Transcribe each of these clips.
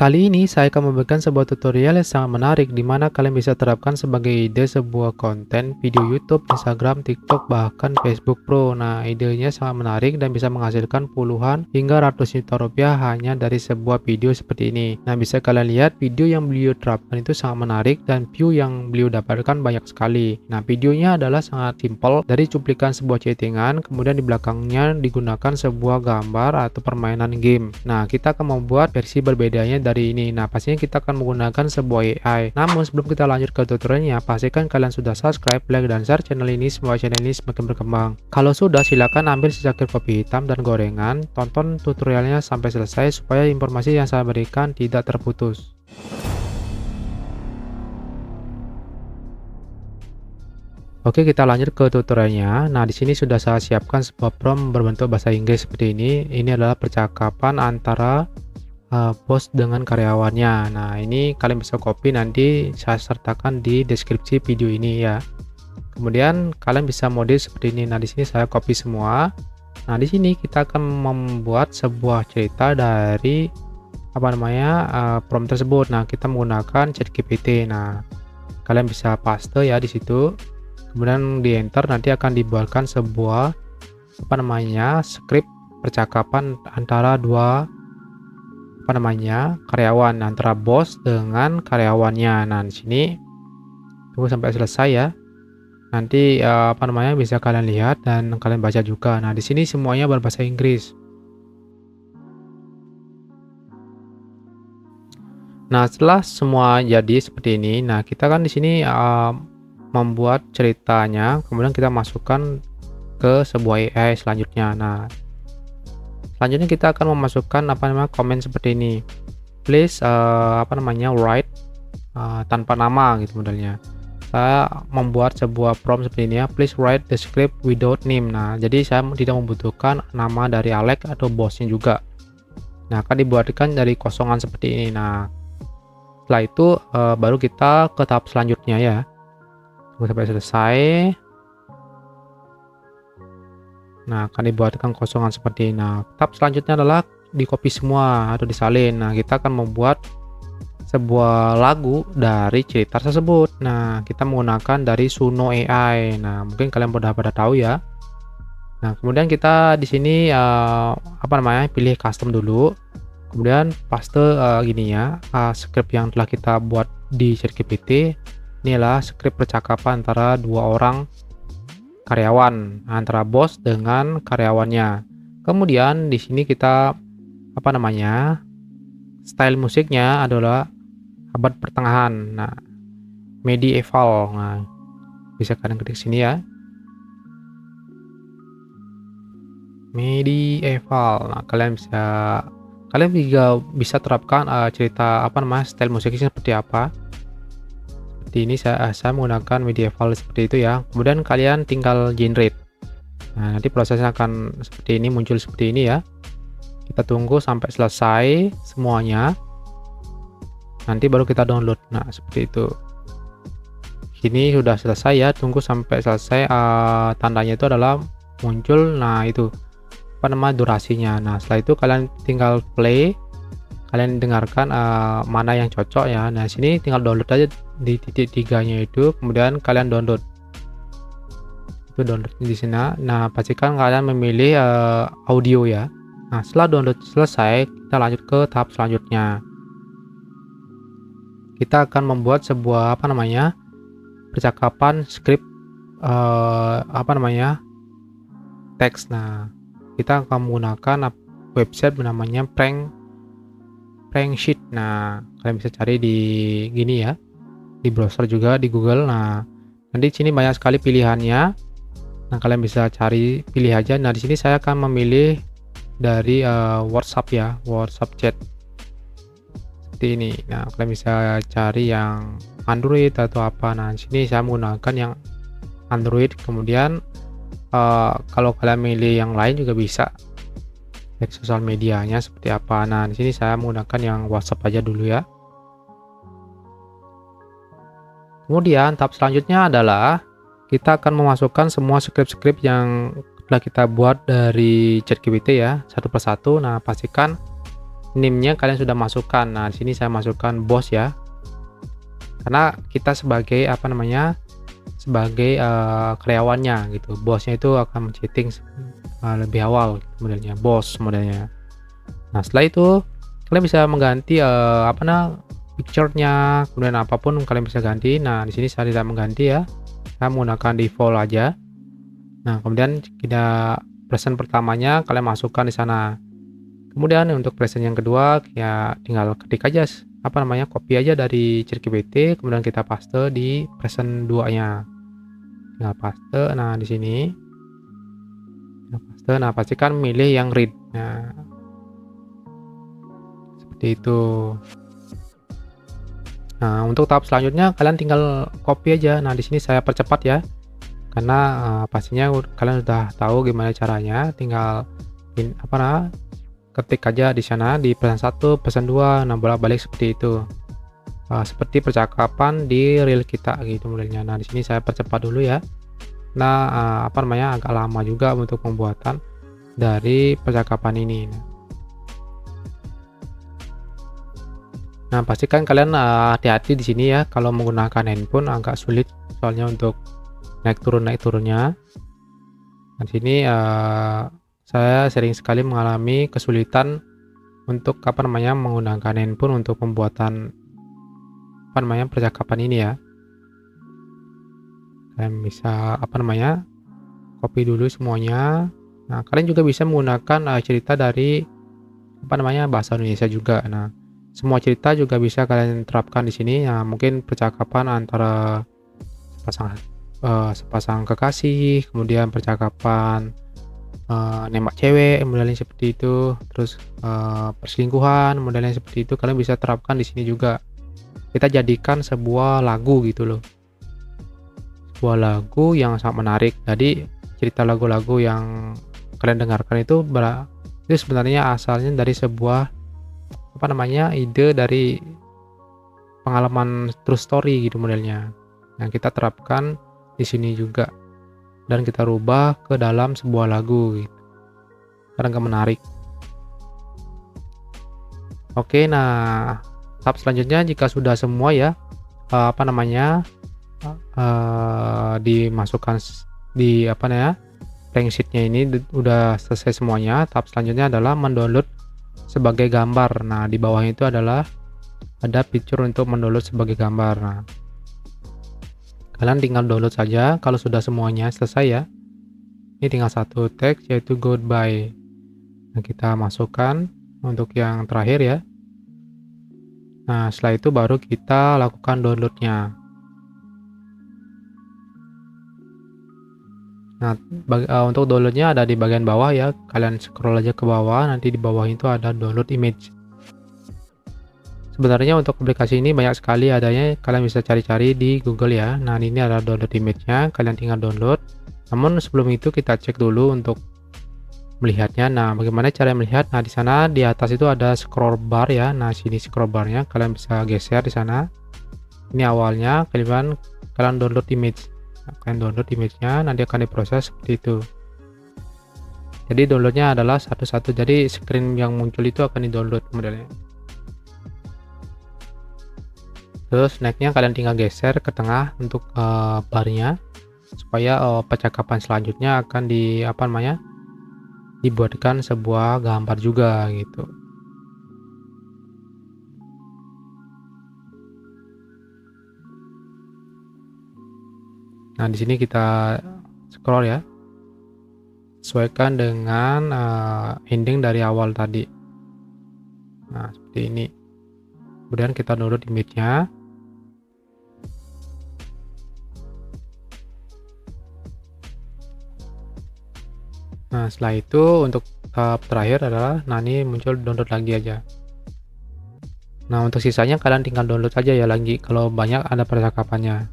Kali ini saya akan memberikan sebuah tutorial yang sangat menarik di mana kalian bisa terapkan sebagai ide sebuah konten video YouTube, Instagram, TikTok, bahkan Facebook Pro. Nah, idenya sangat menarik dan bisa menghasilkan puluhan hingga ratus juta rupiah hanya dari sebuah video seperti ini. Nah, bisa kalian lihat video yang beliau terapkan itu sangat menarik dan view yang beliau dapatkan banyak sekali. Nah, videonya adalah sangat simpel dari cuplikan sebuah chattingan, kemudian di belakangnya digunakan sebuah gambar atau permainan game. Nah, kita akan membuat versi berbedanya dari ini. Nah, pastinya kita akan menggunakan sebuah AI. Namun sebelum kita lanjut ke tutorialnya, pastikan kalian sudah subscribe, like, dan share channel ini supaya channel ini semakin berkembang. Kalau sudah, silakan ambil secangkir kopi hitam dan gorengan. Tonton tutorialnya sampai selesai supaya informasi yang saya berikan tidak terputus. Oke, kita lanjut ke tutorialnya. Nah, di sini sudah saya siapkan sebuah prompt berbentuk bahasa Inggris seperti ini. Ini adalah percakapan antara bos dengan karyawannya. Nah, ini kalian bisa copy, nanti saya sertakan di deskripsi video ini ya. Kemudian kalian bisa modif seperti ini. Nah, di sini saya copy semua. Nah, di sini kita akan membuat sebuah cerita dari prompt tersebut. Nah, kita menggunakan ChatGPT. Nah, kalian bisa paste ya di situ. Kemudian di enter, nanti akan dibuatkan sebuah skrip percakapan antara dua karyawan, antara bos dengan karyawannya. Nah, di sini tunggu sampai selesai ya. Nanti bisa kalian lihat dan kalian baca juga. Nah, di sini semuanya berbahasa Inggris. Nah, setelah semua jadi seperti ini, nah kita kan di sini membuat ceritanya, kemudian kita masukkan ke sebuah AI selanjutnya. Nah, selanjutnya kita akan memasukkan komen seperti ini. Please write tanpa nama gitu modelnya. Saya membuat sebuah prompt seperti ini ya. Please write the script without name. Nah, jadi saya tidak membutuhkan nama dari Alex atau bosnya juga. Nah, akan dibuatkan dari kosongan seperti ini. Nah, setelah itu baru kita ke tahap selanjutnya ya. Tunggu sampai selesai. Nah, akan dibuatkan kosongan seperti ini. Nah, tahap selanjutnya adalah di copy semua atau disalin. Nah, kita akan membuat sebuah lagu dari cerita tersebut. Nah, kita menggunakan dari Suno AI. Nah, mungkin kalian pada tahu ya. Nah, kemudian kita di sini pilih custom dulu. Kemudian paste gini ya, script yang telah kita buat di ChatGPT. Inilah skrip percakapan antara dua orang karyawan, antara bos dengan karyawannya. Kemudian di sini kita style musiknya adalah abad pertengahan. Nah, medieval. Nah, bisa kalian ketik sini ya. Medieval. Nah, kalian juga bisa terapkan cerita style musiknya seperti apa. Ini saya menggunakan medieval seperti itu ya. Kemudian kalian tinggal generate. Nah, nanti prosesnya akan seperti ini, muncul seperti ini ya. Kita tunggu sampai selesai semuanya, nanti baru kita download. Nah, seperti itu. Ini sudah selesai ya, tunggu sampai selesai. Tandanya itu adalah muncul. Nah, itu durasinya. Nah, setelah itu kalian tinggal play, kalian dengarkan mana yang cocok ya. Nah, sini tinggal download aja di titik 3-nya itu, kemudian kalian download. Itu download di sini. Nah, pastikan kalian memilih audio ya. Nah, setelah download selesai, kita lanjut ke tahap selanjutnya. Kita akan membuat sebuah percakapan skrip teks. Nah, kita akan menggunakan website namanya prank sheet. Nah, kalian bisa cari di gini ya, di browser juga, di Google. Nah, nanti sini banyak sekali pilihannya. Nah, kalian bisa cari, pilih aja. Nah, di sini saya akan memilih dari WhatsApp ya, WhatsApp chat seperti ini. Nah, kalian bisa cari yang Android atau apa. Nah, di sini saya menggunakan yang Android. Kemudian kalau kalian milih yang lain juga bisa, sosial medianya seperti apa. Nah, di sini saya menggunakan yang WhatsApp aja dulu ya. Kemudian tahap selanjutnya adalah kita akan memasukkan semua skrip-skrip yang telah kita buat dari ChatGPT ya, satu persatu. Nah, pastikan NIM-nya kalian sudah masukkan. Nah, di sini saya masukkan bos ya. Karena kita sebagai apa namanya? Sebagai karyawannya gitu. Bosnya itu akan men-chatting lebih awal gitu, modelnya bos modelnya. Nah, setelah itu kalian bisa mengganti picture-nya, kemudian apapun kalian bisa ganti. Nah, di sini saya tidak mengganti ya. Saya menggunakan default aja. Nah, kemudian kita present pertamanya kalian masukkan di sana. Kemudian untuk present yang kedua ya tinggal ketik aja copy aja dari ChatGPT, kemudian kita paste di present 2-nya. Tinggal paste. Nah, di sini tinggal paste. Nah, pastikan milih yang read. Nah, seperti itu. Nah, untuk tahap selanjutnya kalian tinggal copy aja. Nah, di sini saya percepat ya. Karena pastinya kalian sudah tahu gimana caranya. Tinggal ketik aja di sana di pesan 1, pesan 2. Nah, bolak-balik seperti itu. Seperti percakapan di reel kita gitu modelnya. Nah, di sini saya percepat dulu ya. Nah, agak lama juga untuk pembuatan dari percakapan ini. Nah, pastikan kalian hati-hati di sini ya, kalau menggunakan handphone agak sulit soalnya untuk naik turunnya. Nah, di sini saya sering sekali mengalami kesulitan untuk menggunakan handphone untuk pembuatan percakapan ini ya. Kalian bisa copy dulu semuanya. Nah, kalian juga bisa menggunakan cerita dari bahasa Indonesia juga. Nah, semua cerita juga bisa kalian terapkan di sini. Nah, mungkin percakapan antara sepasang kekasih, kemudian percakapan nembak cewek, modelnya seperti itu. Terus perselingkuhan, modelnya seperti itu. Kalian bisa terapkan di sini juga. Kita jadikan sebuah lagu gitu loh. Sebuah lagu yang sangat menarik. Jadi cerita lagu-lagu yang kalian dengarkan itu sebenarnya asalnya dari sebuah ide dari pengalaman true story gitu modelnya, yang kita terapkan di sini juga dan kita rubah ke dalam sebuah lagu gitu. Karena menarik. Oke, nah tahap selanjutnya jika sudah semua ya dimasukkan di blank sheet-nya ini udah selesai semuanya. Tahap selanjutnya adalah mendownload sebagai gambar. Nah, di bawahnya itu adalah ada fitur untuk mendownload sebagai gambar. Nah, kalian tinggal download saja kalau sudah semuanya selesai ya. Ini tinggal satu teks yaitu goodbye. Nah, kita masukkan untuk yang terakhir ya. Nah, setelah itu baru kita lakukan downloadnya. Nah, untuk downloadnya ada di bagian bawah ya. Kalian scroll aja ke bawah, nanti di bawah itu ada download image. Sebenarnya untuk aplikasi ini banyak sekali adanya, kalian bisa cari-cari di Google ya. Nah, ini ada download image-nya, kalian tinggal download. Namun sebelum itu kita cek dulu untuk melihatnya. Nah, bagaimana cara melihat? Nah, di sana di atas itu ada scroll bar ya. Nah, sini scroll barnya kalian bisa geser di sana. Ini awalnya kalian download image. Kalian download image-nya, nanti akan diproses seperti itu. Jadi downloadnya adalah satu-satu, jadi screen yang muncul itu akan di-download modelnya. Terus next-nya kalian tinggal geser ke tengah untuk barnya supaya percakapan selanjutnya akan dibuatkan sebuah gambar juga gitu. Nah, di sini kita scroll ya, sesuaikan dengan ending dari awal tadi. Nah, seperti ini. Kemudian kita download image-nya. Nah, setelah itu untuk tahap terakhir adalah ini muncul download lagi aja. Nah, untuk sisanya kalian tinggal download saja ya lagi kalau banyak ada percakapannya.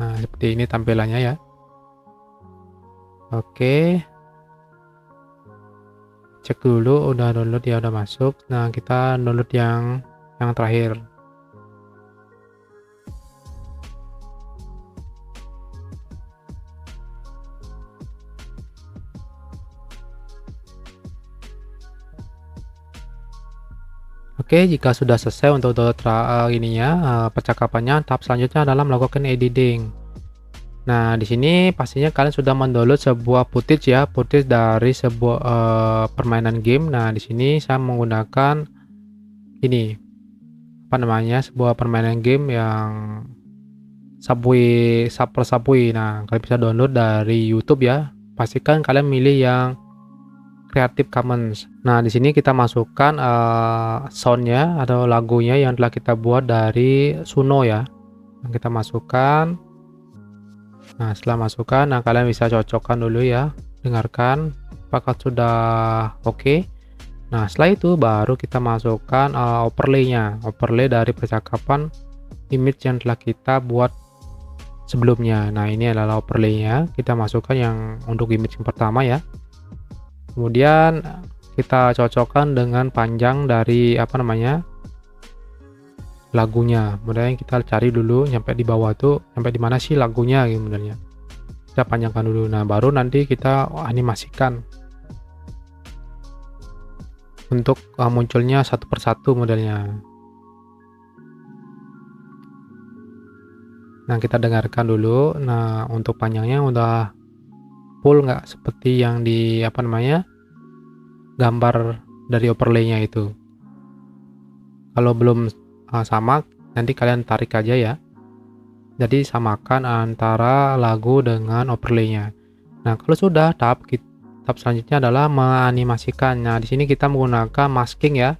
Nah, seperti ini tampilannya ya. Oke. Cek dulu udah download ya, udah masuk. Nah, kita download yang terakhir. Oke, jika sudah selesai untuk percakapannya, tahap selanjutnya adalah melakukan editing. Nah, di sini pastinya kalian sudah mendownload sebuah footage ya, footage dari sebuah permainan game. Nah, di sini saya menggunakan ini, apa namanya, sebuah permainan game yang Subway. Nah, kalian bisa download dari YouTube ya. Pastikan kalian milih yang Creative Commons. Nah, di sini kita masukkan soundnya atau lagunya yang telah kita buat dari Suno ya. Nah, kita masukkan. Nah, setelah masukkan, nah kalian bisa cocokkan dulu ya, dengarkan apakah sudah oke. Nah, setelah itu baru kita masukkan overlay dari percakapan image yang telah kita buat sebelumnya. Nah, ini adalah overlay-nya, kita masukkan yang untuk image yang pertama ya. Kemudian kita cocokkan dengan panjang dari lagunya. Kemudian kita cari dulu nyampe di bawah tuh, sampai di mana sih lagunya gitu modelnya. Kita panjangkan dulu. Nah, baru nanti kita animasikan untuk munculnya satu persatu modelnya. Nah, kita dengarkan dulu. Nah, untuk panjangnya udah full nggak seperti yang di gambar dari overlay-nya itu. Kalau belum sama, nanti kalian tarik aja ya. Jadi samakan antara lagu dengan overlay-nya. Nah, kalau sudah, tahap selanjutnya adalah menganimasikan. Nah, di sini kita menggunakan masking ya.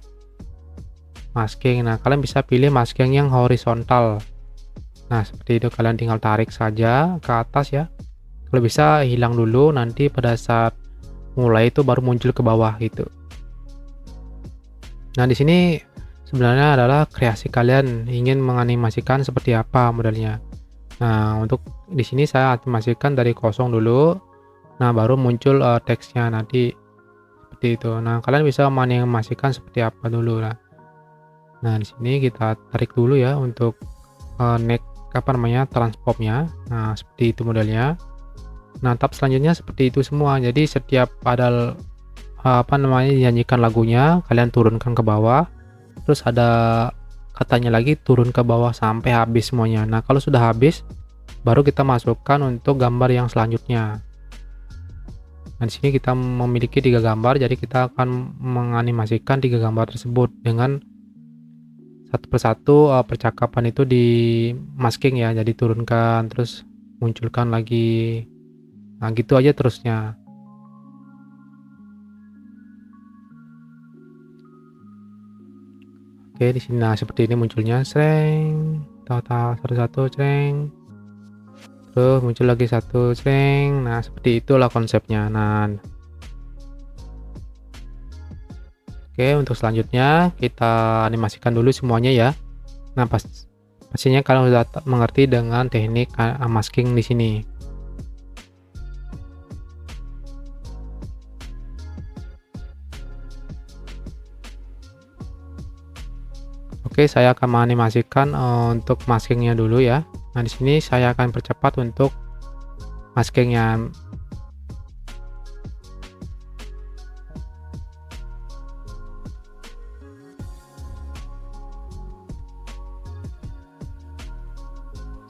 Masking. Nah, kalian bisa pilih masking yang horizontal. Nah, seperti itu, kalian tinggal tarik saja ke atas ya. Kalau bisa hilang dulu, nanti pada saat mulai itu baru muncul ke bawah gitu. Nah, di sini sebenarnya adalah kreasi kalian ingin menganimasikan seperti apa modelnya. Nah, untuk di sini saya animasikan dari kosong dulu. Nah, baru muncul teksnya nanti seperti itu. Nah, kalian bisa menganimasikan seperti apa dulu lah. Nah, di sini kita tarik dulu ya untuk transformnya. Nah, seperti itu modelnya. Nah, tahap selanjutnya seperti itu semua. Jadi setiap ada dinyanyikan lagunya, kalian turunkan ke bawah. Terus ada katanya lagi turun ke bawah sampai habis semuanya. Nah, kalau sudah habis, baru kita masukkan untuk gambar yang selanjutnya. Nah, di sini kita memiliki 3 gambar, jadi kita akan menganimasikan 3 gambar tersebut dengan satu persatu percakapan itu di masking ya. Jadi turunkan, terus munculkan lagi. Nah, gitu aja terusnya. Oke, di sini nah seperti ini munculnya, sreng, total satu-satu, sreng. Terus muncul lagi satu, sreng. Nah, seperti itulah konsepnya. Nah, oke, untuk selanjutnya kita animasikan dulu semuanya ya. Nah, pastinya kalian sudah mengerti dengan teknik masking di sini. Oke, saya akan menganimasikan untuk maskingnya dulu ya. Nah, di sini saya akan percepat untuk maskingnya.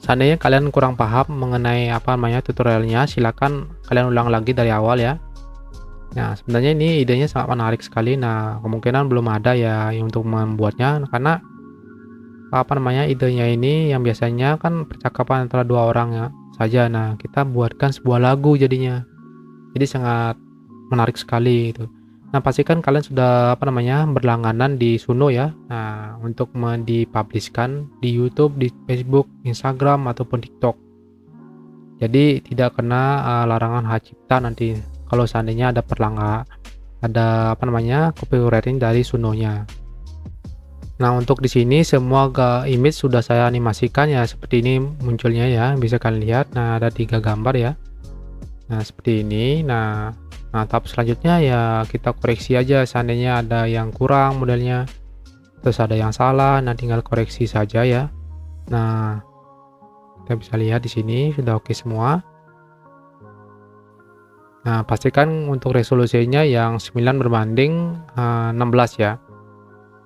Seandainya kalian kurang paham mengenai tutorialnya, silakan kalian ulang lagi dari awal ya. Nah, sebenarnya ini idenya sangat menarik sekali. Nah, kemungkinan belum ada ya yang untuk membuatnya, karena idenya ini yang biasanya kan percakapan antara 2 orang ya saja. Nah, kita buatkan sebuah lagu jadinya. Jadi sangat menarik sekali itu. Nah, pastikan kalian sudah berlangganan di Suno ya. Nah, untuk dipublishkan di YouTube, di Facebook, Instagram ataupun TikTok. Jadi tidak kena larangan hak cipta nanti kalau seandainya ada copywriting dari Sunonya. Nah, untuk di sini semua image sudah saya animasikan ya, seperti ini munculnya ya, bisa kalian lihat. Nah, ada 3 gambar ya. Nah, seperti ini. Nah, tahap selanjutnya ya kita koreksi aja seandainya ada yang kurang modelnya, terus ada yang salah. Nah, tinggal koreksi saja ya. Nah, kita bisa lihat di sini sudah oke semua. Nah, pastikan untuk resolusinya yang 9 berbanding 16 ya.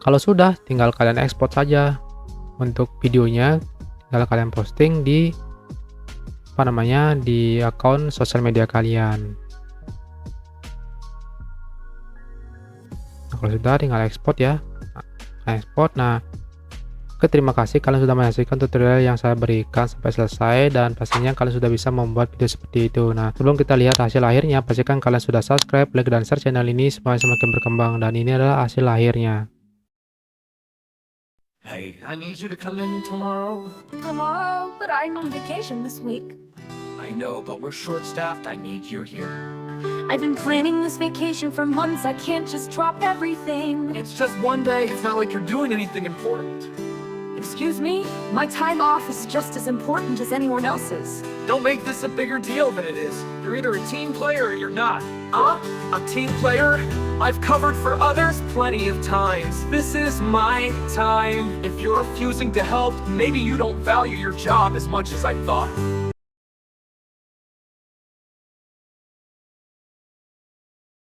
Kalau sudah, tinggal kalian ekspor saja untuk videonya, tinggal kalian posting di di akun sosial media kalian. Nah, kalau sudah, tinggal ekspor ya. Ekspor. Nah, oke, terima kasih kalian sudah menyaksikan tutorial yang saya berikan sampai selesai, dan pastinya kalian sudah bisa membuat video seperti itu. Nah, sebelum kita lihat hasil akhirnya, pastikan kalian sudah subscribe, like, dan share channel ini supaya semakin berkembang, dan ini adalah hasil akhirnya. Hey, I need you to come in tomorrow. Tomorrow, but I'm on vacation this week. I know, but we're short-staffed. I need you here. I've been planning this vacation for months. I can't just drop everything. It's just one day. It's not like you're doing anything important. Excuse me? My time off is just as important as anyone else's. Don't make this a bigger deal than it is. You're either a team player or you're not. A team player? I've covered for others plenty of times. This is my time. If you're refusing to help, maybe you don't value your job as much as I thought.